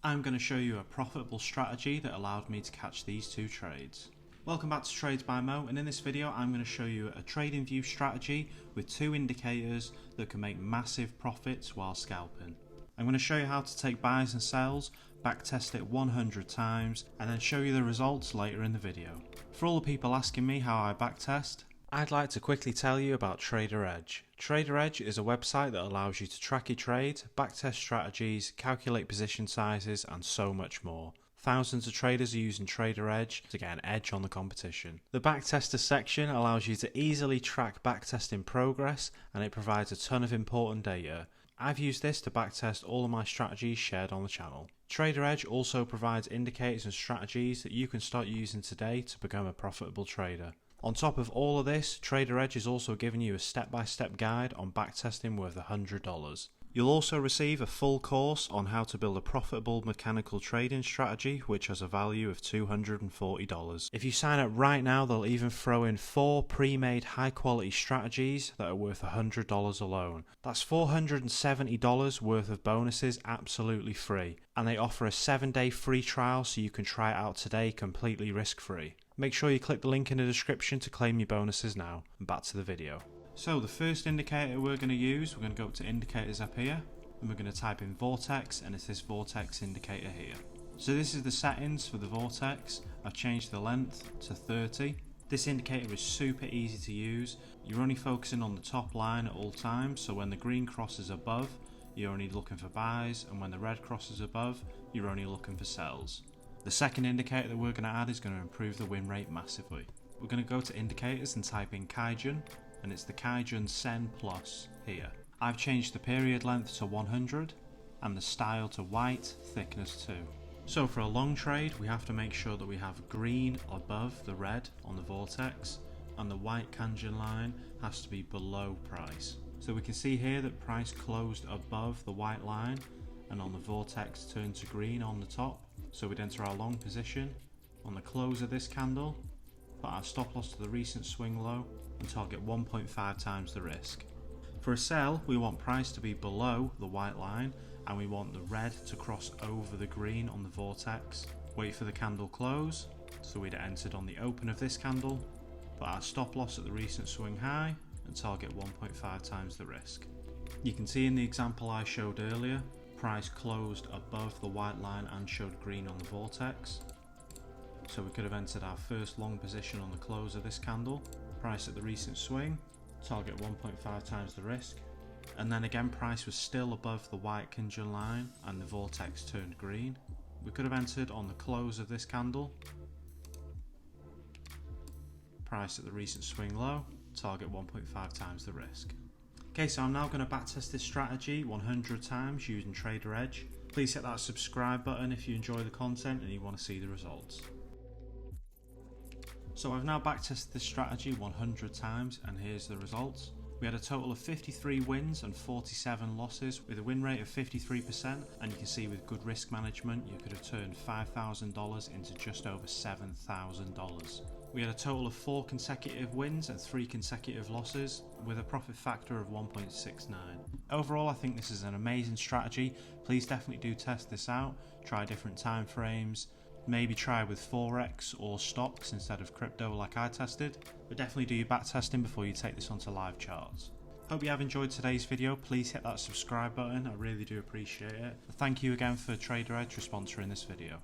I'm going to show you a profitable strategy that allowed me to catch these two trades. Welcome back to Trades by Mo, and in this video I'm going to show you a trading view strategy with two indicators that can make massive profits while scalping. I'm going to show you how to take buys and sells, backtest it 100 times, and then show you the results later in the video. For all the people asking me how I backtest, I'd like to quickly tell you about TraderEdge. TraderEdge is a website that allows you to track your trades, backtest strategies, calculate position sizes, and so much more. Thousands of traders are using TraderEdge to get an edge on the competition. The backtester section allows you to easily track backtesting progress, and it provides a ton of important data. I've used this to backtest all of my strategies shared on the channel. TraderEdge also provides indicators and strategies that you can start using today to become a profitable trader. On top of all of this, TraderEdge is also giving you a step-by-step guide on backtesting worth $100. You'll also receive a full course on how to build a profitable mechanical trading strategy, which has a value of $240. If you sign up right now, they'll even throw in 4 pre-made high-quality strategies that are worth $100 alone. That's $470 worth of bonuses absolutely free, and they offer a 7-day free trial so you can try it out today completely risk-free. Make sure you click the link in the description to claim your bonuses now. And back to the video. So the first indicator we're going to use, we're going to go up to indicators up here, and we're going to type in Vortex, and it's this Vortex indicator here. So this is the settings for the Vortex. I've changed the length to 30. This indicator is super easy to use. You're only focusing on the top line at all times, so when the green crosses above, you're only looking for buys, and when the red crosses above, you're only looking for sells. The second indicator that we're going to add is going to improve the win rate massively. We're going to go to indicators and type in Kijun, and it's the Kijun-sen plus here. I've changed the period length to 100 and the style to white, thickness 2. So for a long trade, we have to make sure that we have green above the red on the Vortex, and the white Kijun line has to be below price. So we can see here that price closed above the white line, and on the Vortex turned to green on the top. So we'd enter our long position on the close of this candle, put our stop loss to the recent swing low, and target 1.5 times the risk. For a sell, we want price to be below the white line, and we want the red to cross over the green on the Vortex. Wait for the candle close, so we'd entered on the open of this candle, put our stop loss at the recent swing high, and target 1.5 times the risk. You can see in the example I showed earlier, price closed above the white line and showed green on the Vortex. So we could have entered our first long position on the close of this candle, price at the recent swing, target 1.5 times the risk, and then again price was still above the white Kijun line and the Vortex turned green. We could have entered on the close of this candle, price at the recent swing low, target 1.5 times the risk. Okay, so I'm now going to backtest this strategy 100 times using TraderEdge. Please hit that subscribe button if you enjoy the content and you want to see the results. So I've now backtested this strategy 100 times, and here's the results. We had a total of 53 wins and 47 losses with a win rate of 53%, and you can see with good risk management you could have turned $5,000 into just over $7,000. We had a total of 4 consecutive wins and 3 consecutive losses with a profit factor of 1.69. Overall, I think this is an amazing strategy. Please definitely do test this out, try different time frames, maybe try with Forex or stocks instead of crypto like I tested, but definitely do your back testing before you take this onto live charts. Hope you have enjoyed today's video. Please hit that subscribe button, I really do appreciate it. Thank you again for TraderEdge for sponsoring this video.